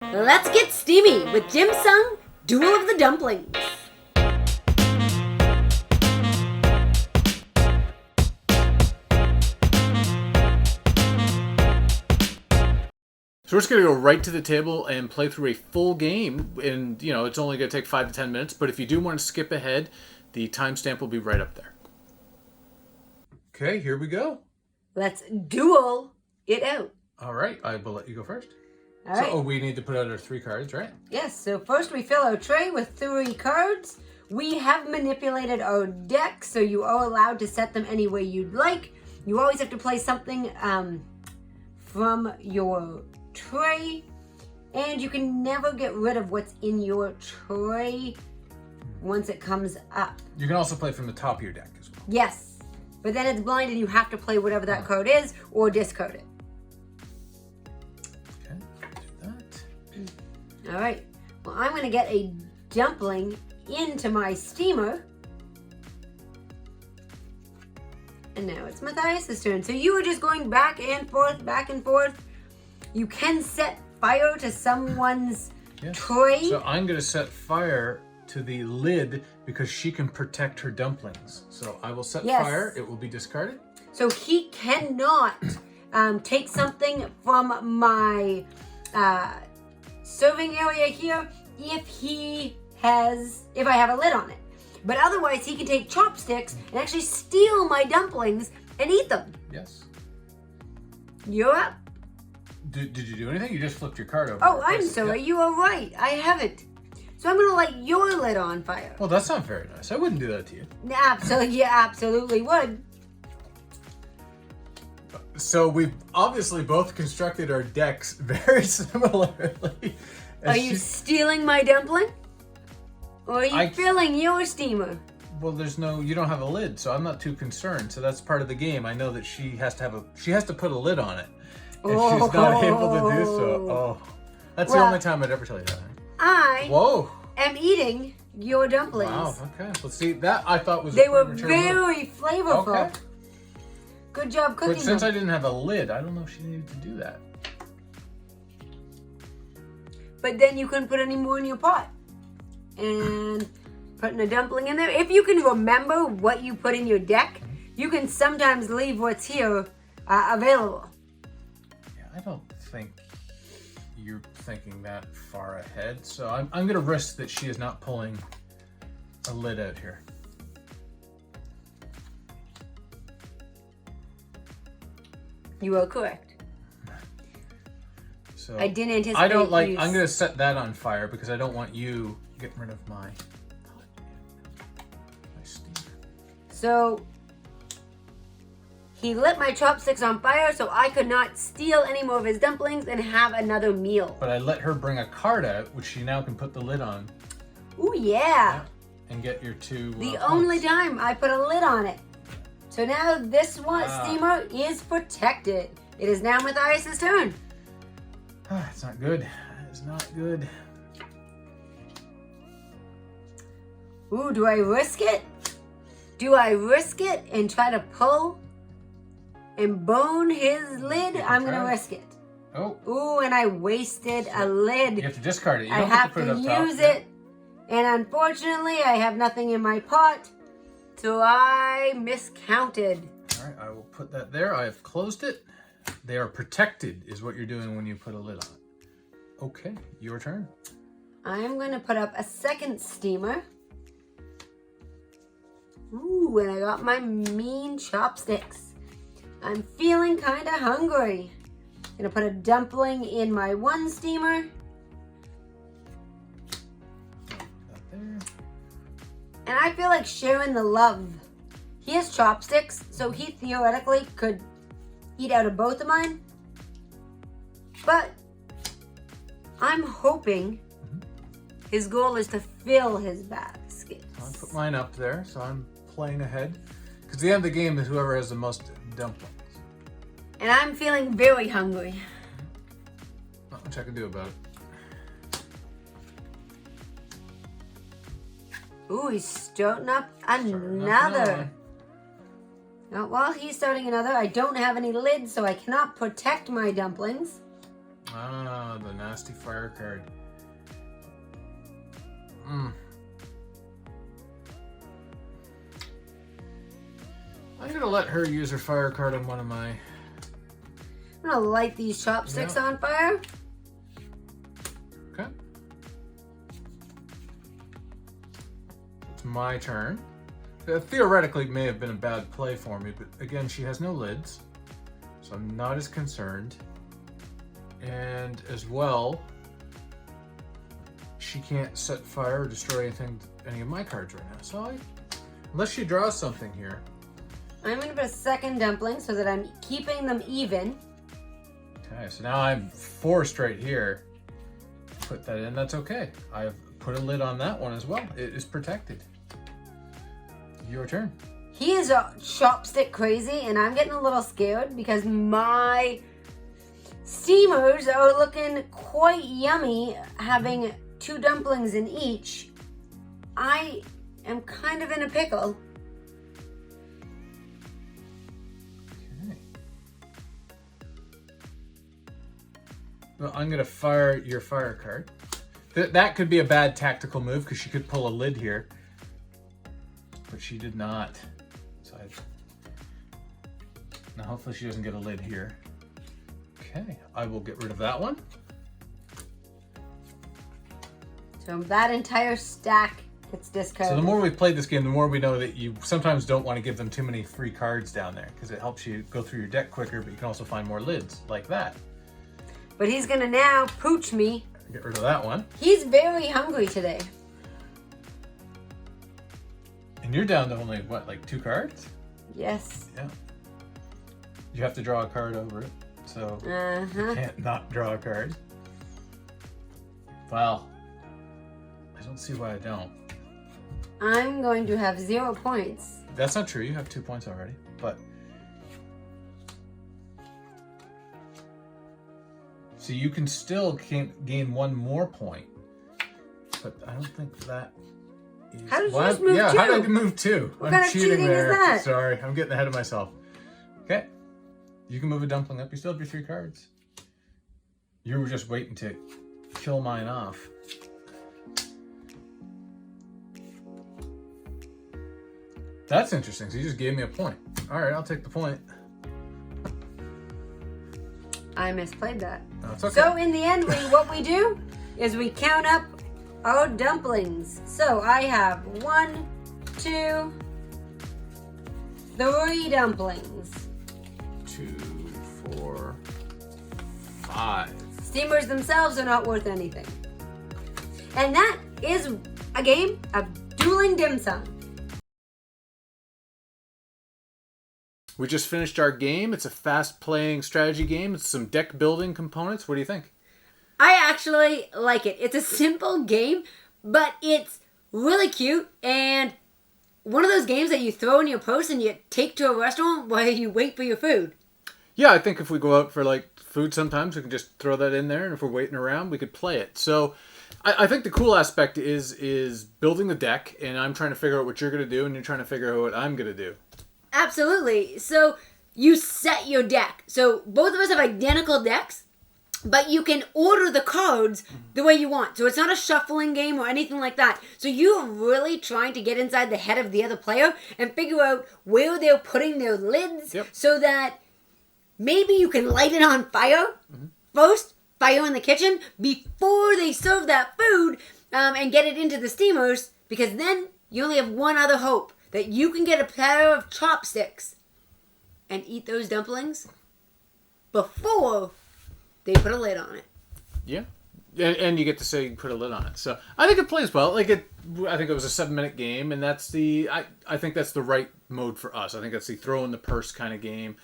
Let's get steamy with Sum Duel of the Dumplings. So we're just going to go right to the table and play through a full game. And, it's only going to take 5 to 10 minutes. But if you do want to skip ahead, the timestamp will be right up there. Okay, here we go. Let's duel it out. All right, I will let you go first. All right. So, we need to put out our 3 cards, right? Yes, so first we fill our tray with 3 cards. We have manipulated our deck, so you are allowed to set them any way you'd like. You always have to play something from your tray, and you can never get rid of what's in your tray once it comes up. You can also play from the top of your deck as well. Yes, but then it's blind and you have to play whatever that card is or discard it. Okay, do that. All right, well, I'm going to get a dumpling into my steamer. And now it's Matthias' turn. So you are just going back and forth, back and forth. You can set fire to someone's tray. So I'm going to set fire to the lid because she can protect her dumplings. So I will set fire. It will be discarded. So he cannot take something from my serving area here if I have a lid on it. But otherwise, he can take chopsticks and actually steal my dumplings and eat them. Yes. You're up. Did you do anything? You just flipped your card over. Oh, I'm sorry. You are right. I haven't. So I'm going to light your lid on fire. Well, that's not very nice. I wouldn't do that to you. Absolutely. You absolutely would. So we've obviously both constructed our decks very similarly. Are you stealing my dumpling? Or are you filling your steamer? Well, you don't have a lid, so I'm not too concerned. So that's part of the game. I know that she has to put a lid on it. And she's not able to do so. Oh, that's the only time I'd ever tell you that. I am eating your dumplings. Wow, okay. Let's see, that I thought was They were very flavorful. Okay. Good job cooking But since I didn't have a lid, I don't know if she needed to do that. But then you couldn't put any more in your pot. And putting a dumpling in there. If you can remember what you put in your deck, you can sometimes leave what's here available. Yeah, I don't think you're thinking that far ahead. So I'm going to risk that she is not pulling a lid out here. You are correct. So I didn't anticipate. I'm going to set that on fire because I don't want you getting rid of my steamer. So he lit my chopsticks on fire so I could not steal any more of his dumplings and have another meal. But I let her bring a card out, which she now can put the lid on. Ooh, yeah. And get your 2 The only time I put a lid on it. So now this steamer is protected. It is now Matthias' turn. It's not good. It's not good. Ooh, do I risk it? Do I risk it and try to pull and bone his lid? I'm going to risk it. Oh. Ooh, and I wasted a lid. You have to discard it. You I don't have to to put it up use top. it. And unfortunately, I have nothing in my pot. So I miscounted. All right, I will put that there. I have closed it. They are protected is what you're doing when you put a lid on it. Okay, your turn. I'm going to put up a second steamer. Ooh, and I got my mean chopsticks. I'm feeling kind of hungry. Gonna put a dumpling in my one steamer. That there. And I feel like sharing the love. He has chopsticks, so he theoretically could eat out of both of mine. But I'm hoping his goal is to fill his basket. I'll put mine up there, so I'm playing ahead. Because the end of the game is whoever has the most dumplings. And I'm feeling very hungry. Not much I can do about it. Ooh, he's starting up another. Now, while he's starting another, I don't have any lids, so I cannot protect my dumplings. Ah, the nasty fire card. I'm gonna let her use her fire card on one of my... I'm gonna light these chopsticks on fire. Okay. It's my turn. Theoretically, it may have been a bad play for me, but again, she has no lids, so I'm not as concerned. And as well, she can't set fire or destroy any of my cards right now. So unless she draws something here. I'm gonna put a second dumpling so that I'm keeping them even. Okay, so now I'm forced right here to put that in. That's okay. I've put a lid on that one as well. It is protected. Your turn. He is a chopstick crazy, and I'm getting a little scared because my steamers are looking quite yummy, having 2 dumplings in each. I am kind of in a pickle. Okay. Well, I'm gonna fire your fire card. That could be a bad tactical move because she could pull a lid here, but she did not. So now hopefully she doesn't get a lid here. Okay, I will get rid of that one. So that entire stack gets discarded. So the more we've played this game, the more we know that you sometimes don't want to give them too many free cards down there because it helps you go through your deck quicker, but you can also find more lids like that. But he's gonna now pooch me. Get rid of that one. He's very hungry today. And you're down to only, what, like 2 cards? Yes. Yeah. You have to draw a card over it, so you can't not draw a card. Well, I don't see why I don't. I'm going to have 0 points. That's not true. You have 2 points already, but... So you can still gain 1 more point, but I don't think that is... How did you just move 2? Yeah, how did I move 2? What kind of cheating there. is that? Sorry, I'm getting ahead of myself. Okay, you can move a dumpling up. You still have your 3 cards. You were just waiting to kill mine off. That's interesting. So you just gave me a point. All right, I'll take the point. I misplayed that. No, it's okay. So in the end, what we do is we count up our dumplings. So I have 1, 2, 3 dumplings. 2, 4, 5. Steamers themselves are not worth anything. And that is a game of dueling dim sum. We just finished our game. It's a fast-playing strategy game. It's some deck-building components. What do you think? I actually like it. It's a simple game, but it's really cute and one of those games that you throw in your purse and you take to a restaurant while you wait for your food. Yeah, I think if we go out for like food sometimes, we can just throw that in there, and if we're waiting around, we could play it. So I think the cool aspect is building the deck, and I'm trying to figure out what you're going to do, and you're trying to figure out what I'm going to do. Absolutely. So you set your deck. So both of us have identical decks, but you can order the cards the way you want. So it's not a shuffling game or anything like that. So you're really trying to get inside the head of the other player and figure out where they're putting their lids so that maybe you can light it on fire first, fire in the kitchen, before they serve that food and get it into the steamers, because then you only have one other hope, that you can get a pair of chopsticks and eat those dumplings before they put a lid on it. Yeah. And you get to say you put a lid on it. So I think it plays well. I think it was a 7-minute game, and that's I think that's the right mode for us. I think that's the throw in the purse kind of game.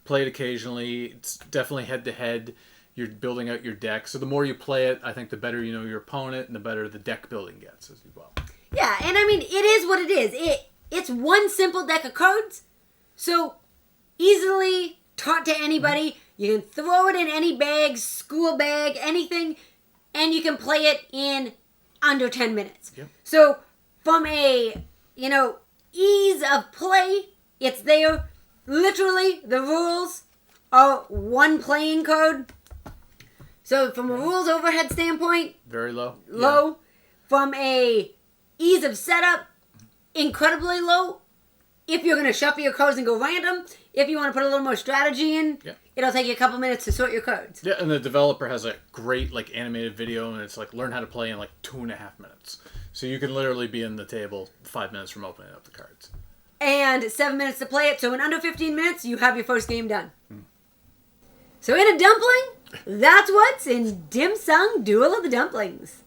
Play it occasionally. It's definitely head-to-head. You're building out your deck. So the more you play it, I think the better you know your opponent and the better the deck building gets as well. Yeah, and I mean, it is what it is. It's one simple deck of cards, so easily taught to anybody. You can throw it in any bag, school bag, anything, and you can play it in under 10 minutes. Yep. So from a, ease of play, it's there. Literally, the rules are one playing card. So from a rules overhead standpoint, Very low. low. Yeah. From a ease of setup, incredibly low. If you're going to shuffle your cards and go random, if you want to put a little more strategy in, it'll take you a couple minutes to sort your cards. Yeah, and the developer has a great like animated video, and it's like learn how to play in like 2.5 minutes. So you can literally be in the table 5 minutes from opening up the cards. And 7 minutes to play it, so in under 15 minutes, you have your first game done. So in a dumpling, that's what's in Dim Sum Duel of the Dumplings.